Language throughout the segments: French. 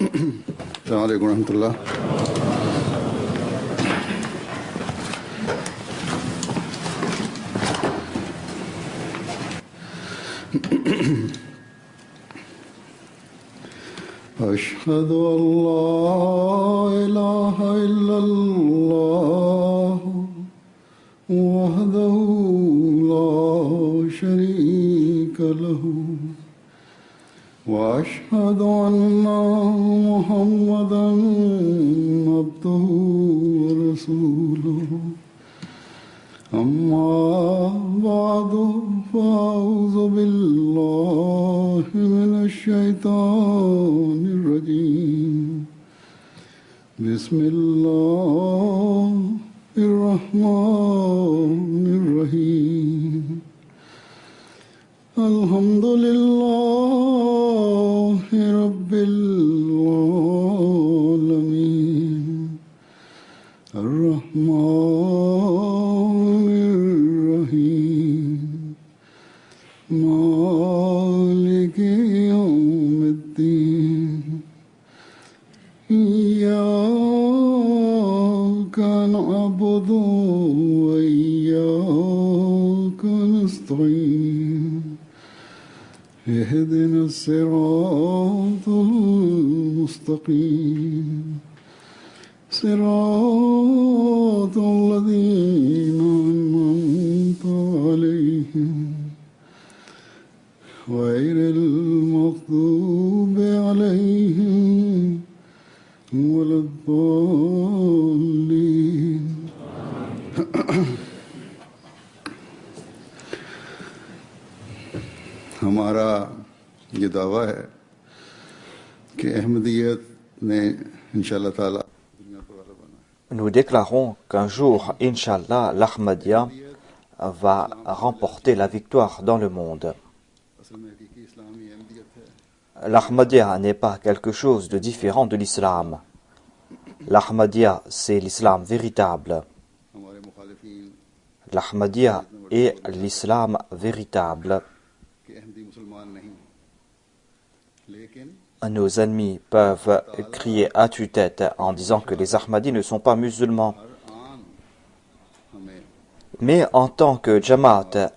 السلام عليكم ورحمة الله. أشهد أن لا إله إلا الله وحده لا شريك له وأشهد أن محمدا عبده ورسوله أما بعد فأعوذ بالله من الشيطان الرجيم بسم الله الرحمن الرحيم الحمد لله رب العالمين الرحمن الرحيم مالك يوم الدين إياك نعبد وإياك نستعين اهدنا الصراط المستقيم صراط الذين أنعمت عليهم غير المغضوب عليهم ولا الضالين. हमारा ये दावा है कि अहमदियत ने इंशाअल्लाह ताला दुनिया को वाला बना है. Nous déclarons qu'un jour, Inch'Allah, l'Ahmadiyya va remporter la victoire dans le monde. असल में हकीकी इस्लामी अहमदियत है. L'Ahmadiyya n'est pas quelque chose de différent de l'islam. L'Ahmadiyya, c'est l'islam véritable. हमारे मुखालिफीन L'Ahmadiyya est l'islam véritable. के अहमदी मुसलमान नहीं, लेकिन Nos ennemis peuvent crier à tue-tête en disant que les Ahmadis ne sont pas musulmans. हर आन हमें Mais en tant que Jamaat,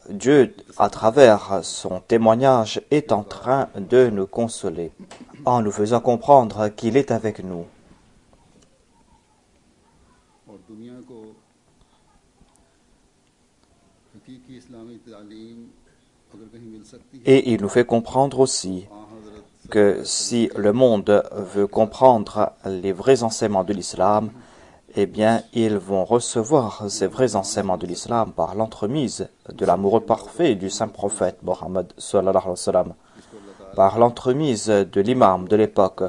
Dieu, à travers son témoignage, est en train de nous consoler, en nous faisant comprendre qu'il est avec nous. और दुनिया को हकीकी इस्लामी तालीम अगर कहीं मिल सकती है Et il nous fait comprendre aussi que si le monde veut comprendre les vrais enseignements de l'islam, eh bien, ils vont recevoir ces vrais enseignements de l'islam par l'entremise de l'amoureux parfait du saint prophète Mohammed sallallahu alayhi wa sallam, par l'entremise de l'imam de l'époque,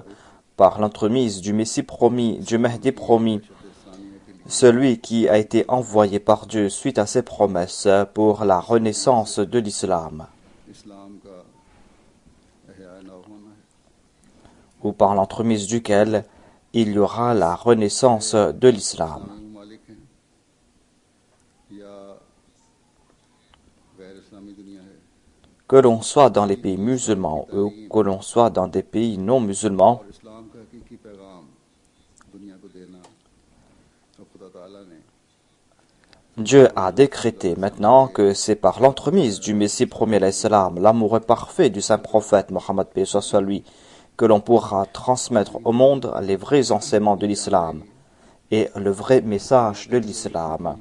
par l'entremise du Messie promis, du Mahdi promis, celui qui a été envoyé par Dieu suite à ses promesses pour la renaissance de l'islam, इस्लाम का एहया न होना है. ou par l'entremise duquel il y aura la renaissance de l'islam. इस्लामी ममालिक हैं या गैर इस्लामी दुनिया है, Que l'on soit dans les pays musulmans ou que l'on soit dans des pays non musulmans, और इस्लाम का हकीकी पैगाम दुनिया को देना अब खुदा ताला ने Dieu a décrété maintenant que c'est par l'entremise du Messie premier alayhi salam, l'amoureux parfait du saint prophète Mohammed paix soit lui, que l'on pourra transmettre au monde les vrais enseignements de l'islam et le vrai message de l'islam.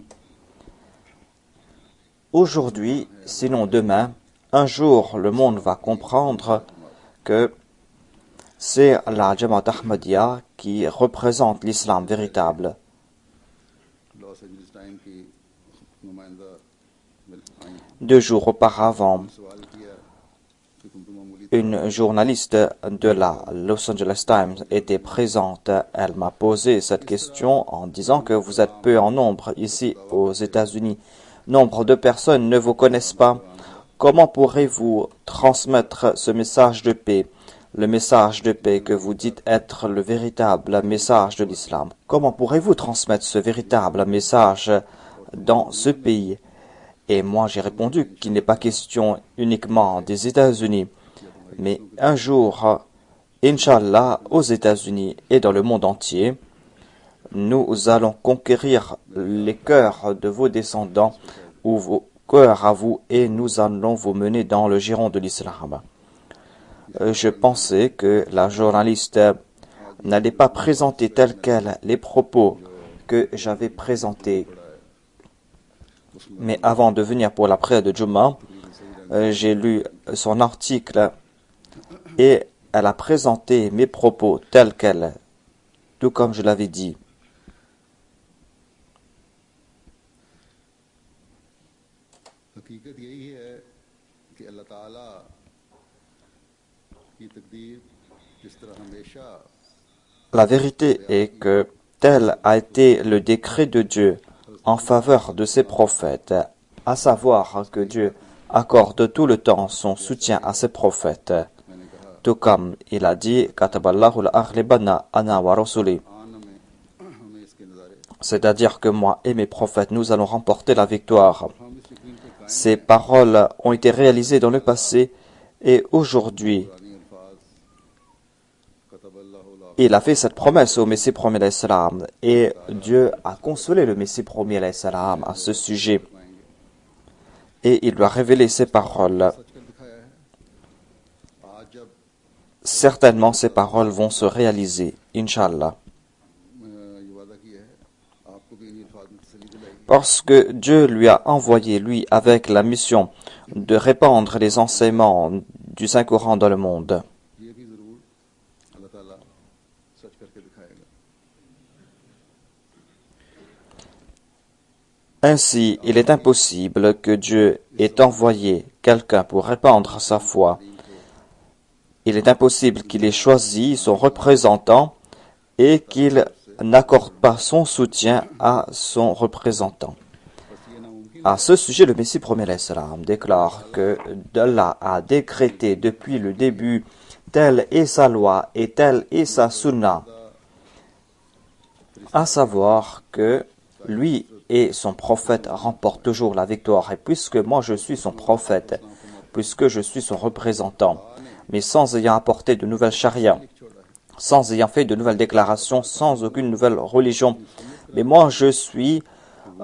Aujourd'hui, sinon demain, un jour le monde va comprendre que c'est la Jamaat Ahmadiyya qui représente l'islam véritable. Los Angeles time की नुमाइंदा आई 2 jours auparavant, सवाल किया कि तुम तो मामूली une journaliste de la Los Angeles Times était présente. Elle m'a posé cette question en disant que vous êtes peu en nombre ici aux États-Unis. Nombre de personnes ne vous connaissent pas. Comment pourrez-vous transmettre ce message de paix, le message de paix que vous dites être le véritable message de l'islam? Comment pourrez-vous transmettre ce véritable message dans ce pays? Et moi j'ai répondu qu'il n'est pas question uniquement des États-Unis, mais un jour Inch'Allah, aux États-Unis et dans le monde entier, nous allons conquérir les cœurs de vos descendants ou vos cœurs à vous et nous allons vous mener dans le giron de l'islam. Je pensais que la journaliste n'allait pas présenter tels quels les propos que j'avais présentés. Mais avant de venir pour la prière de Jum'ah, j'ai lu son article et elle a présenté mes propos tels quels, tout comme je l'avais dit. La vérité est que tel a été le décret de Dieu en faveur de ses prophètes, à savoir que Dieu accorde tout le temps son soutien à ses prophètes. Tout comme il a dit, Kataballahu al-aghlibanna ana wa rasuli. C'est-à-dire que moi et mes prophètes, nous allons remporter la victoire. Ces paroles ont été réalisées dans le passé et aujourd'hui, il a fait cette promesse au Messie premier alayhi salam et Dieu a consolé le Messie premier alayhi salam à ce sujet et il lui a révélé ces paroles. Certainement ces paroles vont se réaliser, Inch'Allah. Parce que Dieu lui a envoyé, lui, avec la mission de répandre les enseignements du Saint-Coran dans le monde. Ainsi, il est impossible que Dieu ait envoyé quelqu'un pour répandre sa foi. Il est impossible qu'il ait choisi son représentant et qu'il n'accorde pas son soutien à son représentant. À ce sujet, le Messie premier alayhi salam déclare que Allah a décrété depuis le début telle est sa loi et telle est sa sunna, à savoir que lui et son prophète remportent toujours la victoire. Et puisque moi je suis son prophète, puisque je suis son représentant, mais sans ayant apporté de nouvelles charia, sans ayant fait de nouvelles déclarations, sans aucune nouvelle religion, mais moi je suis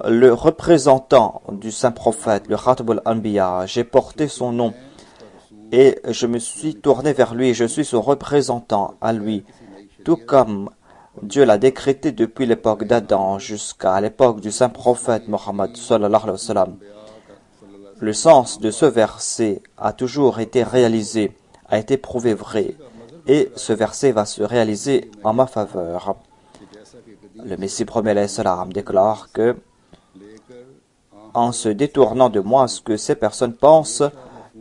le représentant du saint prophète, le Khatab al-Anbiya, j'ai porté son nom et je me suis tourné vers lui, je suis son représentant à lui, tout comme Dieu l'a décrété depuis l'époque d'Adam jusqu'à l'époque du saint prophète Mohammed sallallahu alayhi wa sallam. Le sens de ce verset a toujours été réalisé, a été prouvé vrai, et ce verset va se réaliser en ma faveur. Le Messie premier alayhi salam déclare que, en se détournant de moi, ce que ces personnes pensent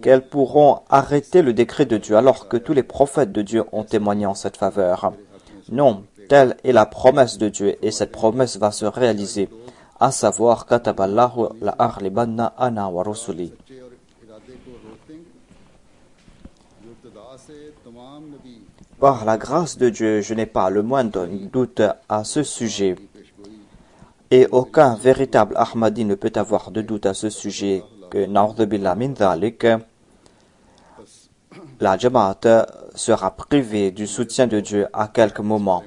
qu'elles pourront arrêter le décret de Dieu, alors que tous les prophètes de Dieu ont témoigné en cette faveur. Non, telle est la promesse de Dieu, et cette promesse va se réaliser, à savoir Kataballahu la-aghlibanna ana wa rusuli. Par la grâce de Dieu, je n'ai pas le moindre doute à ce sujet. Et aucun véritable Ahmadi ne peut avoir de doute à ce sujet que na'udhu billah min dhalik, la Jamaat sera privée du soutien de Dieu à quelques moments,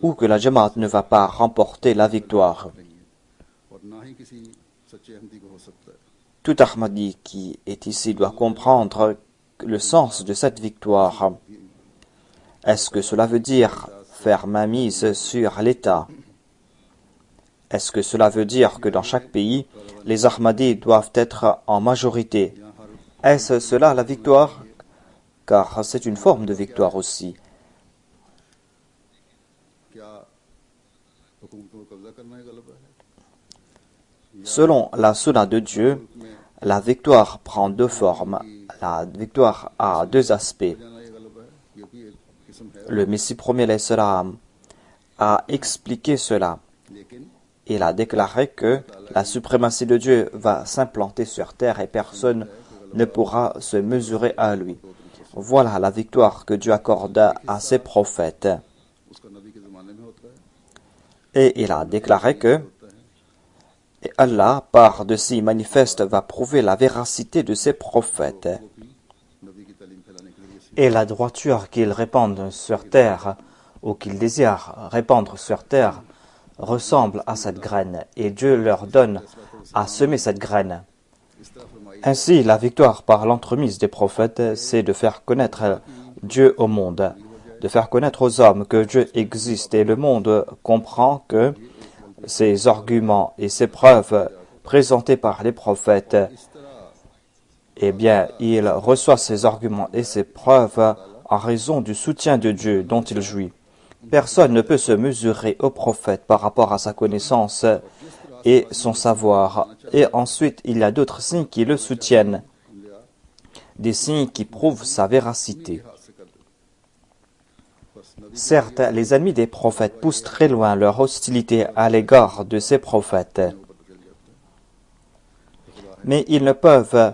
ou que la Jamaat ne va pas remporter la victoire. Tout Ahmadi qui est ici doit comprendre le sens de cette victoire. Est-ce que cela veut dire faire mainmise sur l'État? Est-ce que cela veut dire que dans chaque pays, les Ahmadis doivent être en majorité? Est-ce cela la victoire? Car c'est une forme de victoire aussi. Selon la sunna de Dieu, la victoire prend deux formes. La victoire a deux aspects. Le Messie premier alayhi salam a expliqué cela. Il a déclaré que la suprématie de Dieu va s'implanter sur terre et personne ne pourra se mesurer à lui. Voilà la victoire que Dieu accorde à ses prophètes. Et il a déclaré que Allah, par de si manifeste, va prouver la véracité de ses prophètes. et la droiture qu'ils répandent sur terre ou qu'ils désirent répandre sur terre ressemble à cette graine et Dieu leur donne à semer cette graine. Ainsi, la victoire par l'entremise des prophètes, c'est de faire connaître Dieu au monde, de faire connaître aux hommes que Dieu existe et le monde comprend que ces arguments et ces preuves présentés par les prophètes, eh bien, il reçoit ces arguments et ces preuves en raison du soutien de Dieu dont il jouit. Personne ne peut se mesurer au prophète par rapport à sa connaissance et son savoir. Et ensuite, il y a d'autres signes qui le soutiennent, des signes qui prouvent sa véracité. Certes, les ennemis des prophètes poussent très loin leur hostilité à l'égard de ces prophètes, mais ils ne peuvent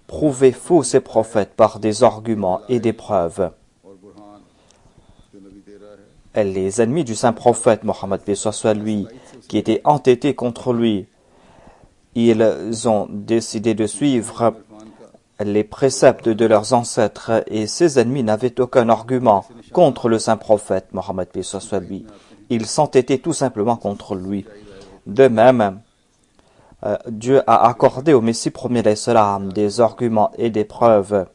prouver faux ces prophètes par des arguments et des preuves. Les ennemis du saint prophète Mohammed soit lui, qui étaient entêtés contre lui, ils ont décidé de suivre les préceptes de leurs ancêtres et ces ennemis n'avaient aucun argument contre le saint prophète Mohammed soit lui. Ils s'entêtaient tout simplement contre lui. De même, Dieu a accordé au Messie premier l'Islam des arguments et des preuves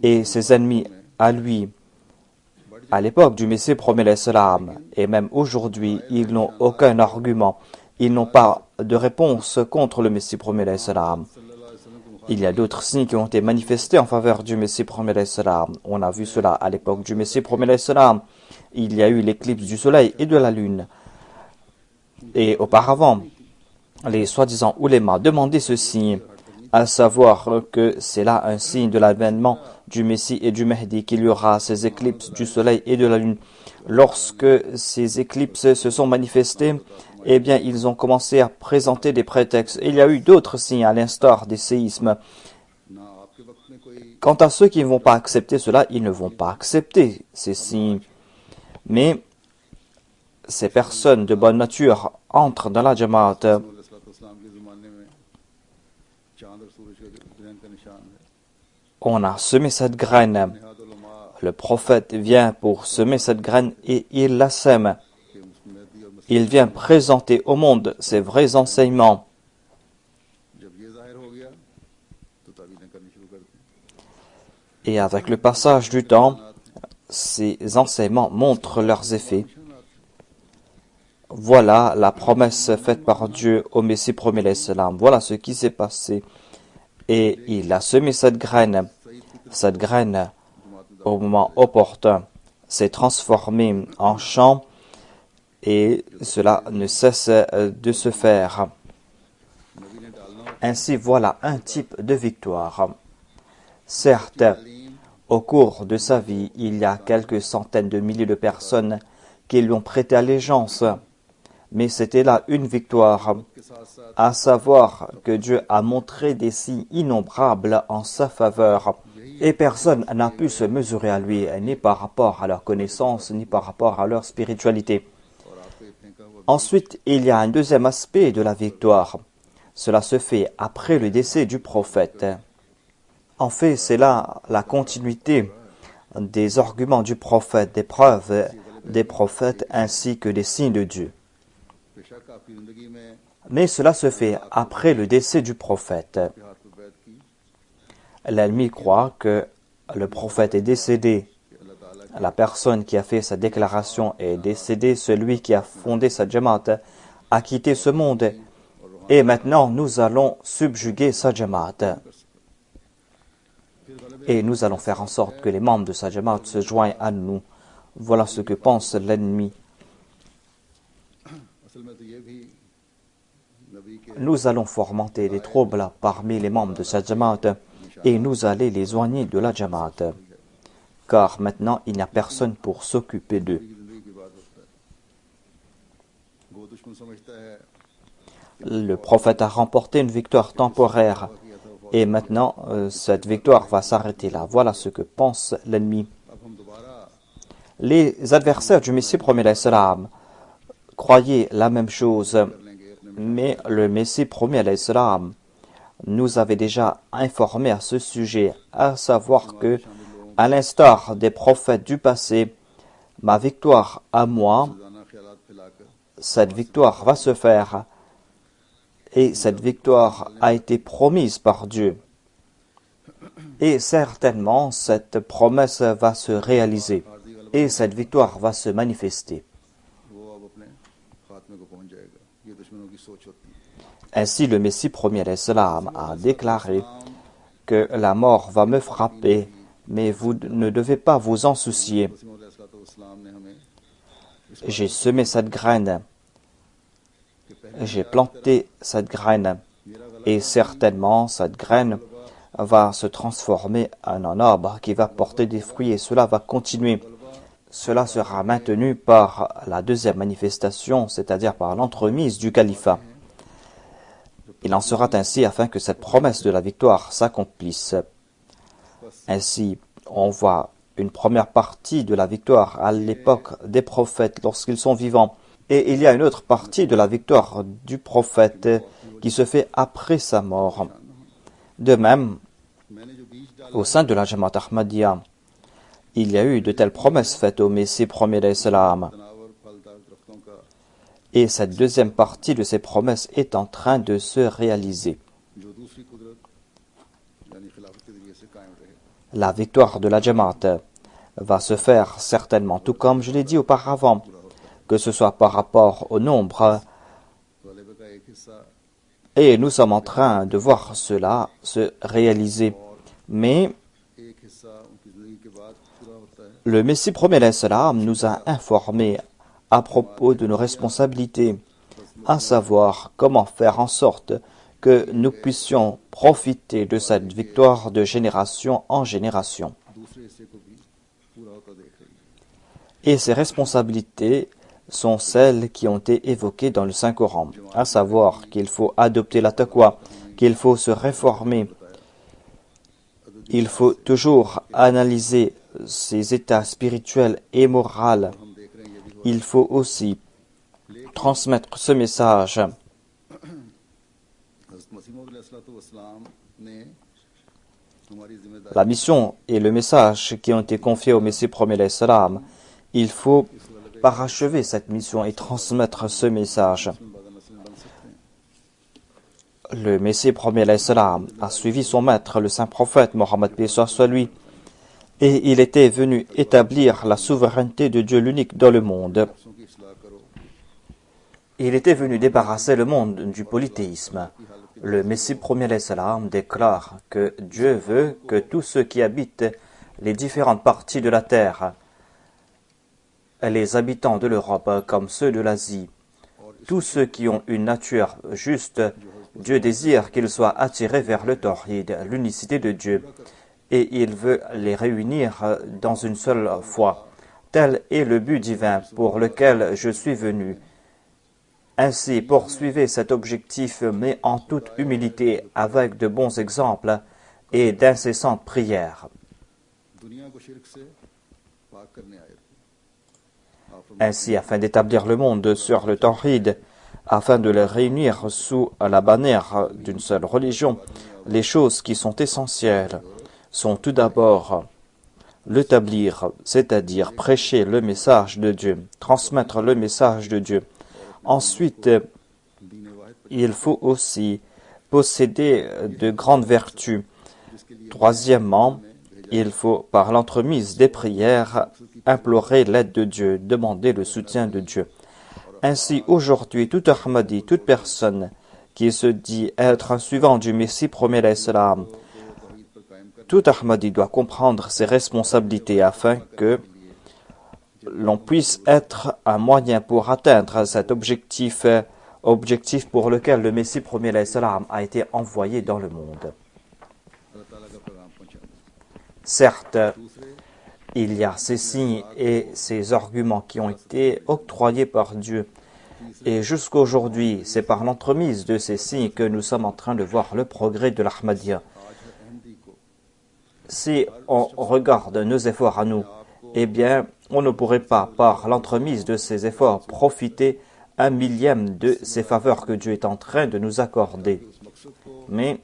et ses ennemis à lui. À l'époque du Messie premier l'Islam, et même aujourd'hui, ils n'ont aucun argument. Ils n'ont pas de réponse contre le Messie premier l'Islam. Il y a d'autres signes qui ont été manifestés en faveur du Messie premier l'Islam. On a vu cela à l'époque du Messie premier l'Islam. Il y a eu l'éclipse du soleil et de la lune. Et auparavant, les soi-disant oulémas demandaient ceci, à savoir que c'est là un signe de l'avènement du Messie et du Mahdi, qu'il y aura ces éclipses du soleil et de la lune. Lorsque ces éclipses se sont manifestées, eh bien, ils ont commencé à présenter des prétextes. Il y a eu d'autres signes, à l'instar des séismes. Quant à ceux qui ne vont pas accepter cela, ils ne vont pas accepter ces signes. Mais ces personnes de bonne nature entrent dans la Jamaat. On a semé cette graine. Le prophète vient pour semer cette graine et il la sème. Il vient présenter au monde ses vrais enseignements. Et avec le passage du temps, ces enseignements montrent leurs effets. Voilà la promesse faite par Dieu au Messie premier l'Islam. Voilà ce qui s'est passé. Et il a semé cette graine. Cette graine, au moment opportun, s'est transformée en champ et cela ne cesse de se faire. Ainsi, voilà un type de victoire. Certes, au cours de sa vie, il y a quelques centaines de milliers de personnes qui lui ont prêté allégeance. Mais c'était là une victoire, à savoir que Dieu a montré des signes innombrables en sa faveur. Et personne n'a pu se mesurer à lui, ni par rapport à leur connaissance, ni par rapport à leur spiritualité. Ensuite, il y a un deuxième aspect de la victoire. Cela se fait après le décès du prophète. En fait, c'est là la continuité des arguments du prophète, des preuves des prophètes ainsi que des signes de Dieu. Mais cela se fait après le décès du prophète. L'ennemi croit que le prophète est décédé. La personne qui a fait sa déclaration est décédée. Celui qui a fondé sa Jamaat a quitté ce monde. Et maintenant, nous allons subjuguer sa Jamaat. Et nous allons faire en sorte que les membres de sa Jamaat se joignent à nous. Voilà ce que pense l'ennemi. Nous allons fomenter des troubles parmi les membres de sa Jamaat et nous allons les éloigner de la Jamaat. Car maintenant, il n'y a personne pour s'occuper d'eux. Le prophète a remporté une victoire temporaire et maintenant, cette victoire va s'arrêter là. Voilà ce que pense l'ennemi. Les adversaires du Messie premier l'Islam croyaient la même chose, mais le Messie premier l'Islam nous avait déjà informé à ce sujet, à savoir que À l'instar des prophètes du passé, ma victoire à moi, cette victoire va se faire et cette victoire a été promise par Dieu. Et certainement, cette promesse va se réaliser et cette victoire va se manifester. Ainsi, le Messie premier l'Islam a déclaré que la mort va me frapper, mais vous ne devez pas vous en soucier. J'ai semé cette graine, j'ai planté cette graine, et certainement cette graine va se transformer en un arbre qui va porter des fruits, et cela va continuer. Cela sera maintenu par la deuxième manifestation, c'est-à-dire par l'entremise du califat. Il en sera ainsi afin que cette promesse de la victoire s'accomplisse. Ainsi, on voit une première partie de la victoire à l'époque des prophètes lorsqu'ils sont vivants. Et il y a une autre partie de la victoire du prophète qui se fait après sa mort. De même, au sein de la Jamaat Ahmadiyya, il y a eu de telles promesses faites au Messie premier d'Islam. Et cette deuxième partie de ces promesses est en train de se réaliser. La victoire de la Jamaat va se faire certainement, tout comme je l'ai dit auparavant, que ce soit par rapport au nombre. Et nous sommes en train de voir cela se réaliser. Mais le Messie premier d'Islam nous a informés à propos de nos responsabilités, à savoir comment faire en sorte que nous puissions profiter de cette victoire de génération en génération. Et ces responsabilités sont celles qui ont été évoquées dans le Saint-Coran, à savoir qu'il faut adopter la taqwa, qu'il faut se réformer, il faut toujours analyser ses états spirituels et moraux. Il faut aussi transmettre ce message. La mission et le message qui ont été confiés au Messie premier d'Islam, il faut parachever cette mission et transmettre ce message. Le Messie premier d'Islam a suivi son maître, le saint prophète Mohammed paix soit lui, et il était venu établir la souveraineté de Dieu l'unique dans le monde. Il était venu débarrasser le monde du polythéisme. Le Messie premier d'Islam déclare que Dieu veut que tous ceux qui habitent les différentes parties de la terre, les habitants de l'Europe comme ceux de l'Asie, tous ceux qui ont une nature juste, Dieu désire qu'ils soient attirés vers le tawhid, l'unicité de Dieu, et il veut les réunir dans une seule foi. Tel est le but divin pour lequel je suis venu. Ainsi, poursuivez cet objectif, mais en toute humilité, avec de bons exemples et d'incessantes prières. Ainsi, afin d'établir le monde sur le tawhid, afin de les réunir sous la bannière d'une seule religion, les choses qui sont essentielles sont tout d'abord l'établir, c'est-à-dire prêcher le message de Dieu, transmettre le message de Dieu. Ensuite, il faut aussi posséder de grandes vertus. Troisièmement, il faut, par l'entremise des prières, implorer l'aide de Dieu, demander le soutien de Dieu. Ainsi, aujourd'hui, tout Ahmadi, toute personne qui se dit être un suivant du Messie premier d'Islam, tout Ahmadi doit comprendre ses responsabilités afin que l'on puisse être un moyen pour atteindre cet objectif pour lequel le Messie premier d'Islam a été envoyé dans le monde. Certes, il y a ces signes et ces arguments qui ont été octroyés par Dieu. Et jusqu'aujourd'hui, c'est par l'entremise de ces signes que nous sommes en train de voir le progrès de l'Ahmadiyya. Si on regarde nos efforts à nous, eh bien, on ne pourrait pas, par l'entremise de ces efforts, profiter un millième de ces faveurs que Dieu est en train de nous accorder. Mais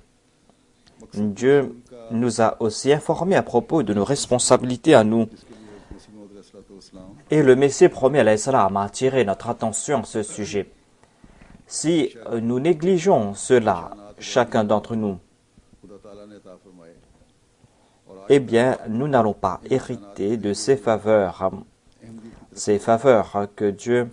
Dieu nous a aussi informés à propos de nos responsabilités à nous. Et le Messie premier alayhi salam a attiré notre attention à ce sujet. Si nous négligeons cela, chacun d'entre nous, eh bien, nous n'allons pas hériter de ces faveurs que Dieu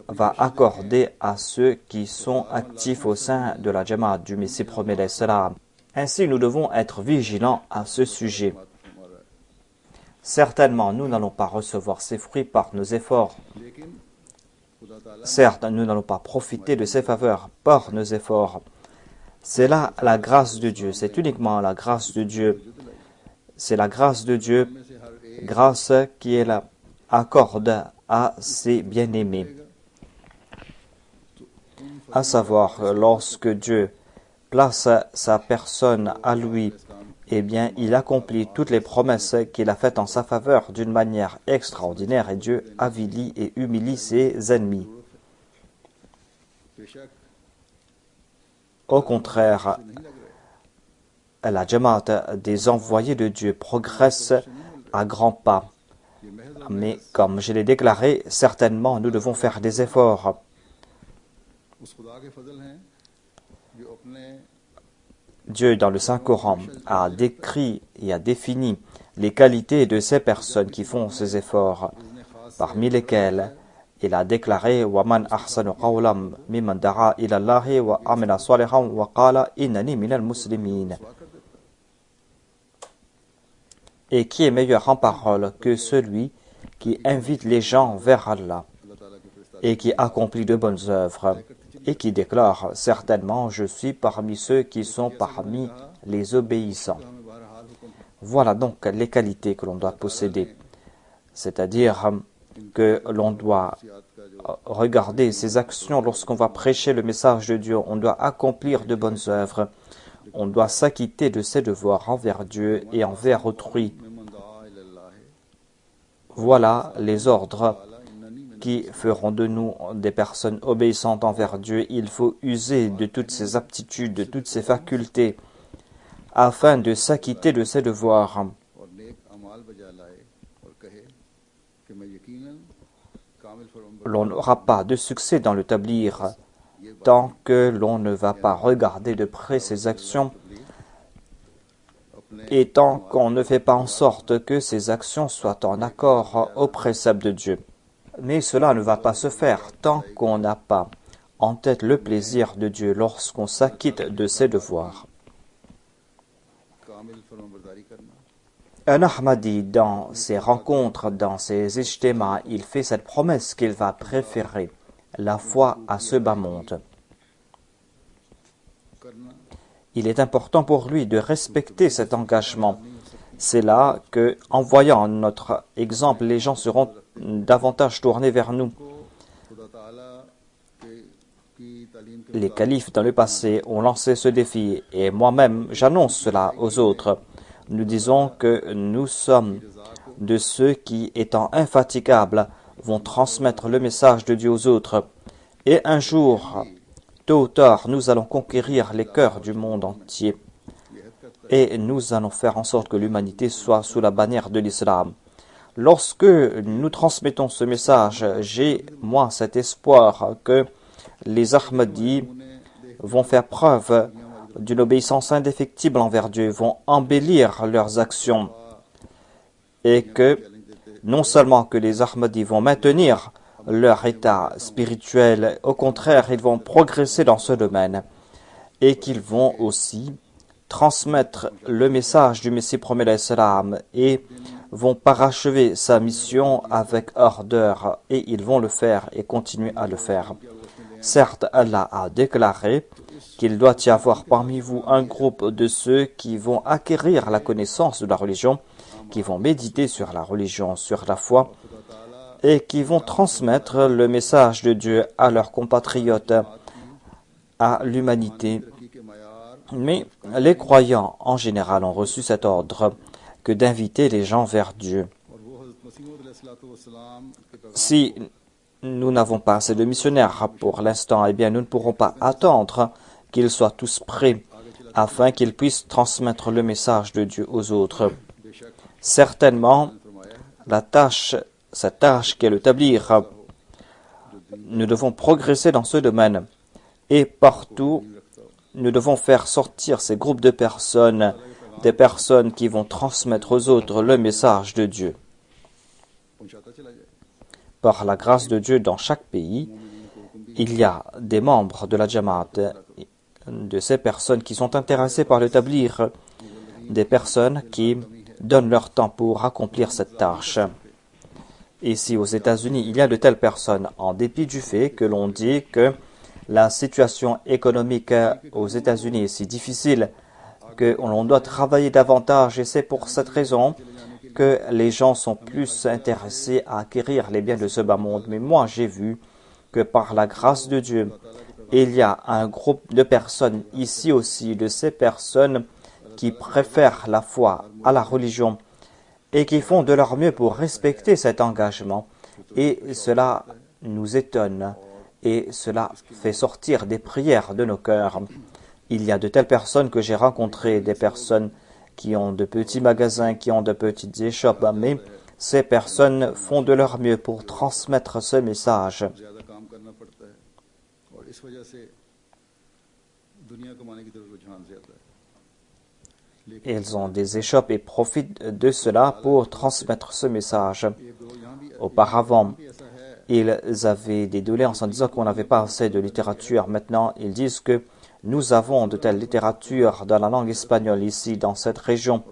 va accorder à ceux qui sont actifs au sein de la Jamaat du Messie premier alayhi salam. Ainsi, nous devons être vigilants à ce sujet. Certainement, nous n'allons pas recevoir ces fruits par nos efforts. Certes, nous n'allons pas profiter de ces faveurs par nos efforts. C'est là la grâce de Dieu. C'est uniquement la grâce de Dieu. C'est la grâce de Dieu, grâce qu'il accorde à ses bien-aimés. À savoir, lorsque Dieu place sa personne à lui, eh bien, il accomplit toutes les promesses qu'il a faites en sa faveur d'une manière extraordinaire et Dieu avilit et humilie ses ennemis. Au contraire, la Jamaat des envoyés de Dieu progresse à grands pas. Mais comme je l'ai déclaré, certainement nous devons faire des efforts. Dieu, dans le Saint-Coran, a décrit et a défini les qualités de ces personnes qui font ces efforts, parmi lesquelles il a déclaré وَمَنْ أَحْسَنُ قَوْلًا مِمَّنْ دَعَا إِلَى اللَّهِ وَعَمِلَ صَالِحًا وَقَالَ إِنَّنِي مِنَ الْمُسْلِمِينَ. Et qui est meilleur en parole que celui qui invite les gens vers Allah et qui accomplit de bonnes œuvres et qui déclare « Certainement, je suis parmi ceux qui sont parmi les obéissants ». Voilà donc les qualités que l'on doit posséder. C'est-à-dire que l'on doit regarder ses actions lorsqu'on va prêcher le message de Dieu. On doit accomplir de bonnes œuvres. On doit s'acquitter de ses devoirs envers Dieu et envers autrui. Voilà les ordres qui feront de nous des personnes obéissantes envers Dieu. Il faut user de toutes ses aptitudes, de toutes ses facultés, afin de s'acquitter de ses devoirs. L'on n'aura pas de succès dans le tablir tant que l'on ne va pas regarder de près ses actions et tant qu'on ne fait pas en sorte que ces actions soient en accord aux préceptes de Dieu. Mais cela ne va pas se faire tant qu'on n'a pas en tête le plaisir de Dieu lorsqu'on s'acquitte de ses devoirs. Un Ahmadi, dans ses rencontres, dans ses ijtimas, il fait cette promesse qu'il va préférer la foi à ce bas monde. Il est important pour lui de respecter cet engagement. C'est là que, en voyant notre exemple, les gens seront davantage tournés vers nous. Les califes dans le passé ont lancé ce défi et moi-même j'annonce cela aux autres. Nous disons que nous sommes de ceux qui, étant infatigables, vont transmettre le message de Dieu aux autres. Et un jour, tôt ou tard, nous allons conquérir les cœurs du monde entier. Et nous allons faire en sorte que l'humanité soit sous la bannière de l'islam. Lorsque nous transmettons ce message, j'ai, moi, cet espoir que les Ahmadis vont faire preuve d'une obéissance indéfectible envers Dieu, vont embellir leurs actions et que non seulement que les Ahmadis vont maintenir leur état spirituel, au contraire, ils vont progresser dans ce domaine et qu'ils vont aussi transmettre le message du Messie premier alayhi salam et vont parachever sa mission avec ardeur et ils vont le faire et continuer à le faire. Certes, Allah a déclaré qu'il doit y avoir parmi vous un groupe de ceux qui vont acquérir la connaissance de la religion, qui vont méditer sur la religion, sur la foi, et qui vont transmettre le message de Dieu à leurs compatriotes, à l'humanité. Mais les croyants en général ont reçu cet ordre que d'inviter les gens vers Dieu. Si nous n'avons pas assez de missionnaires pour l'instant, eh bien nous ne pourrons pas attendre qu'ils soient tous prêts afin qu'ils puissent transmettre le message de Dieu aux autres. Certainement, cette tâche qu'est le tabligh, nous devons progresser dans ce domaine. Et partout, nous devons faire sortir ces groupes de personnes, des personnes qui vont transmettre aux autres le message de Dieu. Par la grâce de Dieu, dans chaque pays, il y a des membres de la Jamaat, de ces personnes qui sont intéressées par le tabligh, des personnes qui donnent leur temps pour accomplir cette tâche. Ici aux États-Unis, il y a de telles personnes, en dépit du fait que l'on dit que la situation économique aux États-Unis est si difficile que l'on doit travailler davantage, et c'est pour cette raison que les gens sont plus intéressés à acquérir les biens de ce bas monde. Mais moi, j'ai vu que par la grâce de Dieu, il y a un groupe de personnes ici aussi, de ces personnes qui préfèrent la foi à la religion et qui font de leur mieux pour respecter cet engagement. Et cela nous étonne et cela fait sortir des prières de nos cœurs. Il y a de telles personnes que j'ai rencontrées, des personnes qui ont de petits magasins, qui ont de petites échoppes, mais ces personnes font de leur mieux pour transmettre ce message. Ils ont des échoppes et profitent de cela pour transmettre ce message. Auparavant, ils avaient des doléances en disant qu'on n'avait pas assez de littérature. Maintenant, ils disent que nous avons de telles littératures dans la langue espagnole ici, dans cette région.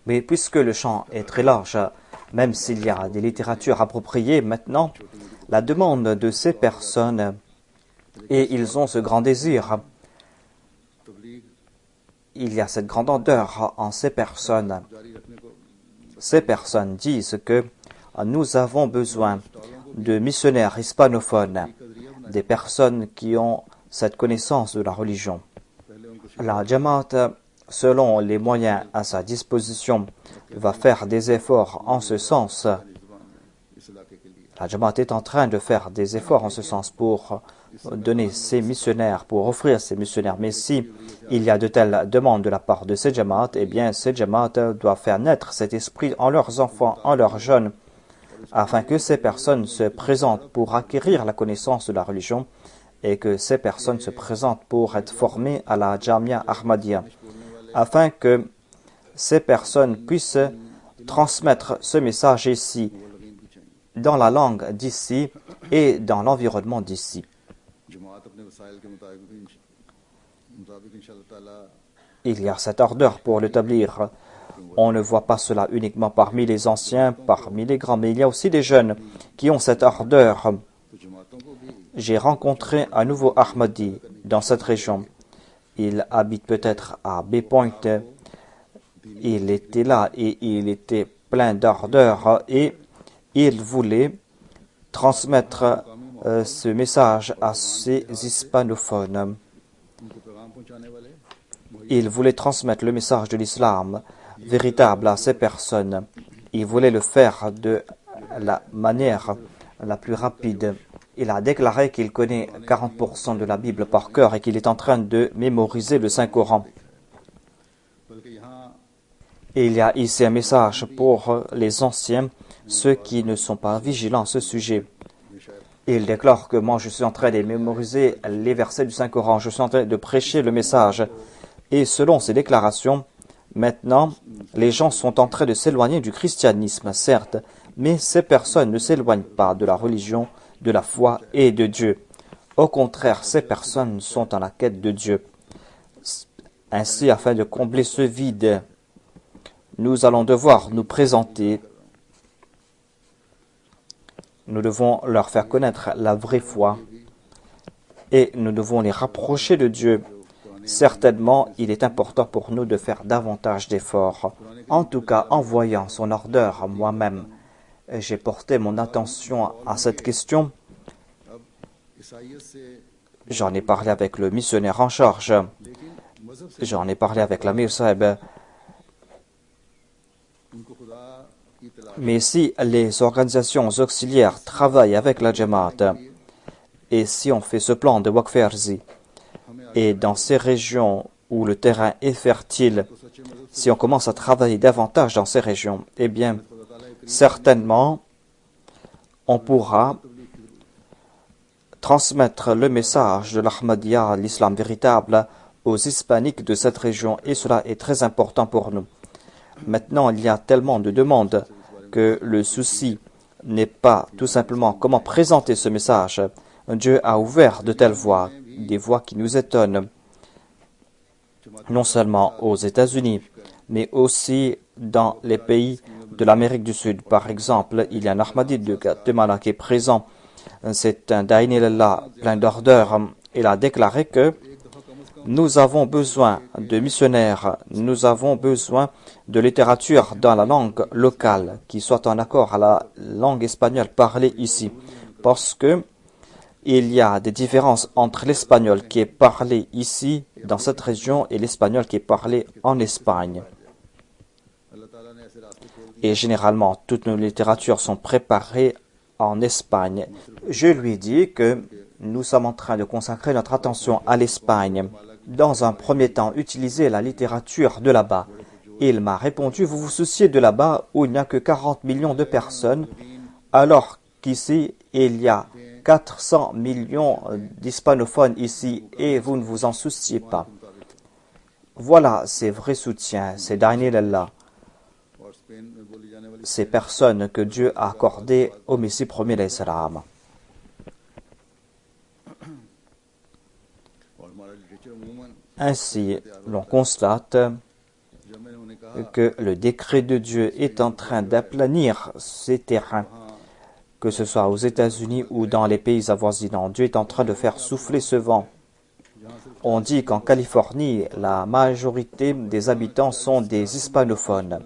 Mais puisque le champ est très large, même s'il y a des littératures appropriées maintenant, la demande de ces personnes, et ils ont ce grand désir, il y a cette grande ardeur en ces personnes. Ces personnes disent que nous avons besoin de missionnaires hispanophones, des personnes qui ont cette connaissance de la religion. La Jamaat, selon les moyens à sa disposition, va faire des efforts en ce sens. La Jamaat est en train de faire des efforts en ce sens pour donner ces missionnaires, pour offrir ces missionnaires. Mais si il y a de telles demandes de la part de ces Jamaat, eh bien ces Jamaat doivent faire naître cet esprit en leurs enfants, en leurs jeunes, afin que ces personnes se présentent pour acquérir la connaissance de la religion et que ces personnes se présentent pour être formées à la Jamia Ahmadiyya, afin que ces personnes puissent transmettre ce message ici, dans la langue d'ici et dans l'environnement d'ici. Il y a cette ardeur pour le tabligh. On ne voit pas cela uniquement parmi les anciens, parmi les grands, mais il y a aussi des jeunes qui ont cette ardeur. J'ai rencontré un nouveau Ahmadi dans cette région. Il habite peut-être à Bay Point. Il était là et il était plein d'ardeur et il voulait transmettre ce message à ces hispanophones. Il voulait transmettre le message de l'islam véritable à ces personnes. Il voulait le faire de la manière la plus rapide. Il a déclaré qu'il connaît 40% de la Bible par cœur et qu'il est en train de mémoriser le Saint-Coran. Et il y a ici un message pour les anciens, ceux qui ne sont pas vigilants à ce sujet. Il déclare que moi je suis en train de mémoriser les versets du Saint-Coran, je suis en train de prêcher le message. Et selon ces déclarations, maintenant, les gens sont en train de s'éloigner du christianisme, certes, mais ces personnes ne s'éloignent pas de la religion, de la foi et de Dieu. Au contraire, ces personnes sont en la quête de Dieu. Ainsi, afin de combler ce vide, nous allons devoir nous présenter. Nous devons leur faire connaître la vraie foi et nous devons les rapprocher de Dieu. Certainement, il est important pour nous de faire davantage d'efforts. En tout cas, en voyant son ardeur moi-même, j'ai porté mon attention à cette question. J'en ai parlé avec le missionnaire en charge. J'en ai parlé avec l'Amir Sahib. Mais si les organisations auxiliaires travaillent avec la Jamaat, et si on fait ce plan de Waqf Arzi, Et dans ces régions où le terrain est fertile, si on commence à travailler davantage dans ces régions, eh bien, certainement, on pourra transmettre le message de l'Ahmadiyya, l'islam véritable, aux hispaniques de cette région, et cela est très important pour nous. Maintenant, il y a tellement de demandes que le souci n'est pas tout simplement comment présenter ce message. Dieu a ouvert de telles voies, des voies qui nous étonnent, non seulement aux États-Unis, mais aussi dans les pays de l'Amérique du Sud. Par exemple, il y a un Ahmadi de Guatemala qui est présent. C'est un Daïn-e-Lillah plein d'ardeur. Il a déclaré que nous avons besoin de missionnaires, nous avons besoin de littérature dans la langue locale qui soit en accord à la langue espagnole parlée ici. Parce que il y a des différences entre l'espagnol qui est parlé ici, dans cette région, et l'espagnol qui est parlé en Espagne. Et généralement, toutes nos littératures sont préparées en Espagne. Je lui ai dit que nous sommes en train de consacrer notre attention à l'Espagne. Dans un premier temps, utiliser la littérature de là-bas. Il m'a répondu, vous vous souciez de là-bas où il n'y a que 40 millions de personnes, alors qu'ici, il y a 400 millions d'hispanophones ici et vous ne vous en souciez pas. Voilà ces vrais soutiens, ces Daïn-e-Lillah, ces personnes que Dieu a accordées au Messie premier l'Islam. Ainsi, l'on constate que le décret de Dieu est en train d'aplanir ces terrains, que ce soit aux États-Unis ou dans les pays avoisinants. Dieu est en train de faire souffler ce vent. On dit qu'en Californie, la majorité des habitants sont des hispanophones.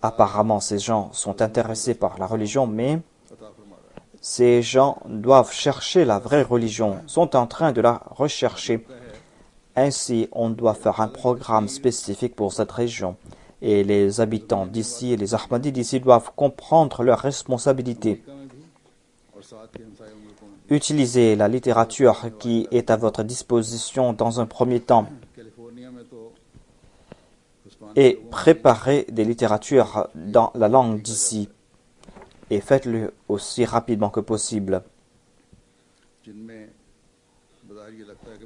Apparemment, ces gens sont intéressés par la religion, mais ces gens doivent chercher la vraie religion, sont en train de la rechercher. Ainsi, on doit faire un programme spécifique pour cette région. Et les habitants d'ici, les Ahmadis d'ici doivent comprendre leurs responsabilités. Utilisez la littérature qui est à votre disposition dans un premier temps. Et préparez des littératures dans la langue d'ici. Et faites-le aussi rapidement que possible.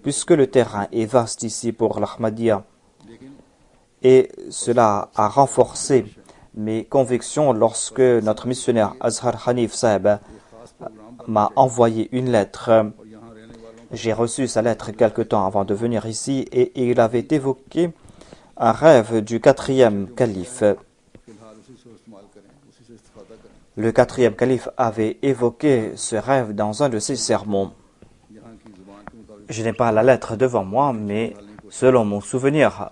Puisque le terrain est vaste ici pour l'Ahmadiyya, et cela a renforcé mes convictions lorsque notre missionnaire Azhar Hanif Saeb m'a envoyé une lettre. J'ai reçu sa lettre quelque temps avant de venir ici et il avait évoqué un rêve du 4e calife. Le 4e calife avait évoqué ce rêve dans un de ses sermons. Je n'ai pas la lettre devant moi, mais selon mon souvenir,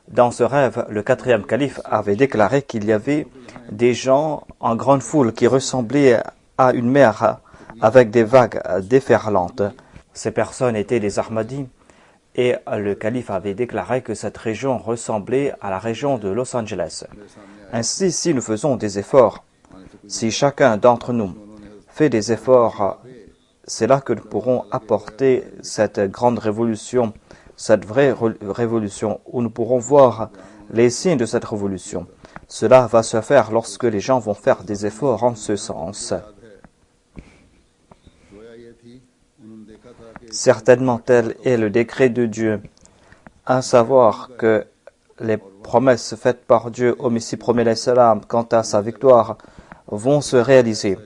dans ce rêve, le 4e calife avait déclaré qu'il y avait des gens en grande foule qui ressemblaient à une mer avec des vagues déferlantes. Ces personnes étaient des Ahmadis et le calife avait déclaré que cette région ressemblait à la région de Los Angeles. Ainsi, si nous faisons des efforts, si chacun d'entre nous fait des efforts, c'est là que nous pourrons apporter cette grande révolution, cette vraie révolution, où nous pourrons voir les signes de cette révolution. Cela va se faire lorsque les gens vont faire des efforts en ce sens. Certainement tel est le décret de Dieu, à savoir que les promesses faites par Dieu au Messie premier l'Islam quant à sa victoire vont se réaliser.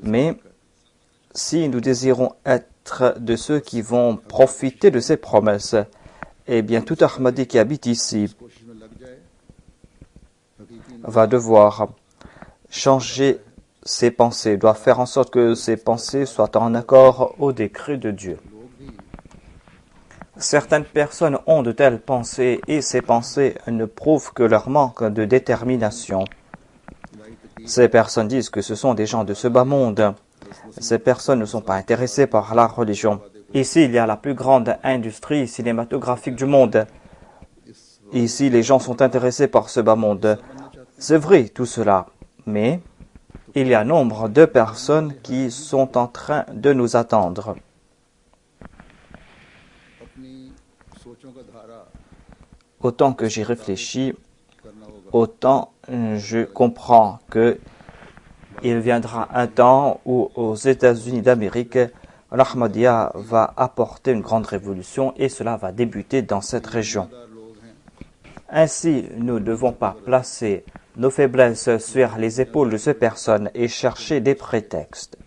Mais si nous désirons être de ceux qui vont profiter de ces promesses, eh bien tout Ahmadi qui habite ici va devoir changer ses pensées, doit faire en sorte que ses pensées soient en accord au décret de Dieu. Certaines personnes ont de telles pensées et ces pensées ne prouvent que leur manque de détermination. Ces personnes disent que ce sont des gens de ce bas monde. Ces personnes ne sont pas intéressées par la religion. Ici, il y a la plus grande industrie cinématographique du monde. Ici, les gens sont intéressés par ce bas monde. C'est vrai, tout cela. Mais il y a nombre de personnes qui sont en train de nous attendre. Autant que j'y réfléchis, autant je comprends que il viendra un temps où aux États-Unis d'Amérique, l'Ahmadiyya va apporter une grande révolution et cela va débuter dans cette région. Ainsi, nous ne devons pas placer nos faiblesses sur les épaules de ces personnes et chercher des prétextes.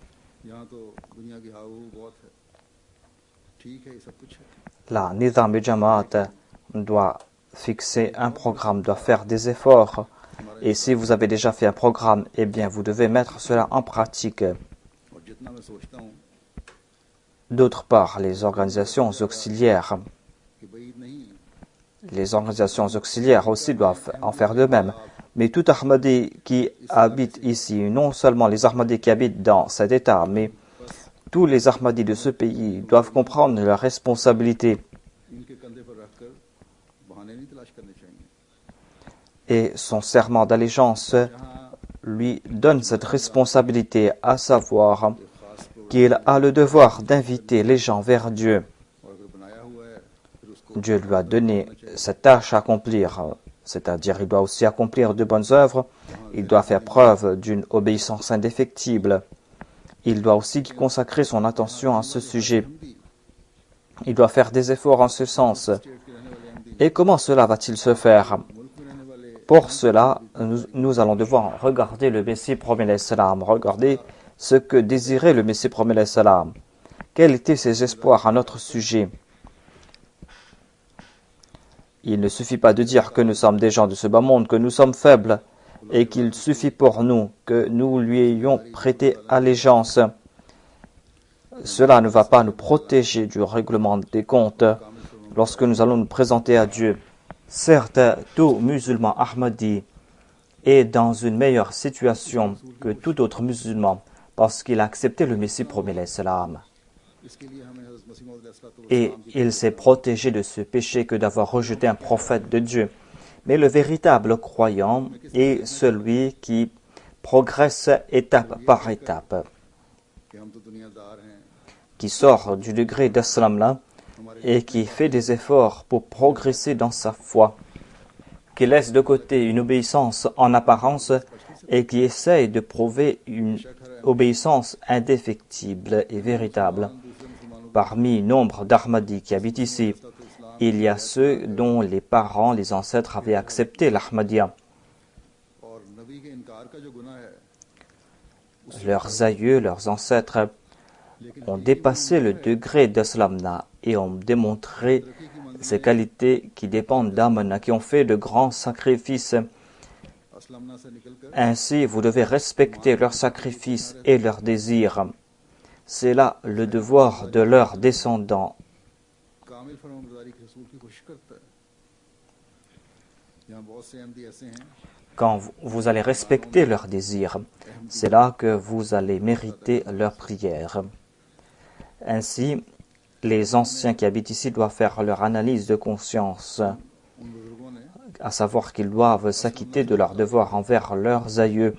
La Nizam et Jamaat doit fixer un programme, doit faire des efforts. Et si vous avez déjà fait un programme, eh bien, vous devez mettre cela en pratique. D'autre part, les organisations auxiliaires aussi doivent en faire de même. Mais tout Ahmadi qui habite ici, non seulement les Ahmadis qui habitent dans cet État, mais tous les Ahmadis de ce pays doivent comprendre leurs responsabilités. Et son serment d'allégeance lui donne cette responsabilité, à savoir qu'il a le devoir d'inviter les gens vers Dieu. Dieu lui a donné cette tâche à accomplir, c'est-à-dire il doit aussi accomplir de bonnes œuvres, il doit faire preuve d'une obéissance indéfectible. Il doit aussi consacrer son attention à ce sujet. Il doit faire des efforts en ce sens. Et comment cela va-t-il se faire? Pour cela, nous allons devoir regarder le Messie promis l'Islam, regarder ce que désirait le Messie promis l'Islam. Quels étaient ses espoirs à notre sujet? Il ne suffit pas de dire que nous sommes des gens de ce bas monde, que nous sommes faibles, et qu'il suffit pour nous que nous lui ayons prêté allégeance. Cela ne va pas nous protéger du règlement des comptes lorsque nous allons nous présenter à Dieu. Certes, tout musulman Ahmadi est dans une meilleure situation que tout autre musulman parce qu'il a accepté le Messie promis l'Islam. Et il s'est protégé de ce péché que d'avoir rejeté un prophète de Dieu. Mais le véritable croyant est celui qui progresse étape par étape, qui sort du degré d'Islam-là et qui fait des efforts pour progresser dans sa foi, qui laisse de côté une obéissance en apparence et qui essaye de prouver une obéissance indéfectible et véritable. Parmi nombre d'Ahmadis qui habitent ici, il y a ceux dont les parents, les ancêtres avaient accepté l'Ahmadiyya. Leurs aïeux, leurs ancêtres ont dépassé le degré d'Islamna et ont démontré ces qualités qui dépendent d'Amana, qui ont fait de grands sacrifices. Ainsi, vous devez respecter leurs sacrifices et leurs désirs. C'est là le devoir de leurs descendants. Quand vous allez respecter leurs désirs, c'est là que vous allez mériter leurs prières. Ainsi, les anciens qui habitent ici doivent faire leur analyse de conscience, à savoir qu'ils doivent s'acquitter de leurs devoirs envers leurs aïeux.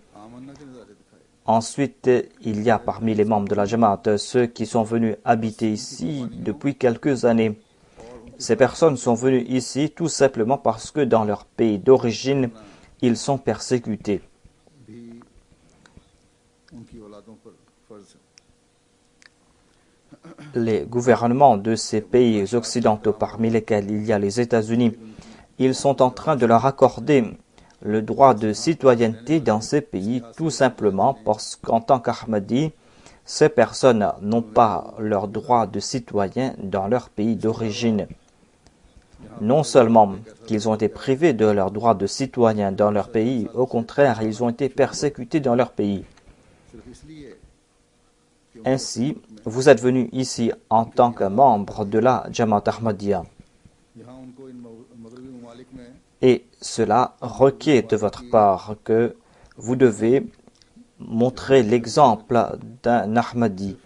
Ensuite, il y a parmi les membres de la Jamaat ceux qui sont venus habiter ici depuis quelques années. Ces personnes sont venues ici tout simplement parce que dans leur pays d'origine, ils sont persécutés. Les gouvernements de ces pays occidentaux, parmi lesquels il y a les États-Unis, ils sont en train de leur accorder le droit de citoyenneté dans ces pays, tout simplement parce qu'en tant qu'Ahmadi, ces personnes n'ont pas leur droit de citoyen dans leur pays d'origine. Non seulement qu'ils ont été privés de leur droit de citoyen dans leur pays, au contraire, ils ont été persécutés dans leur pays. Ainsi, vous êtes venus ici en tant que membre de la Jamaat Ahmadiyya. Et cela requiert de votre part que vous devez montrer l'exemple d'un Ahmadi.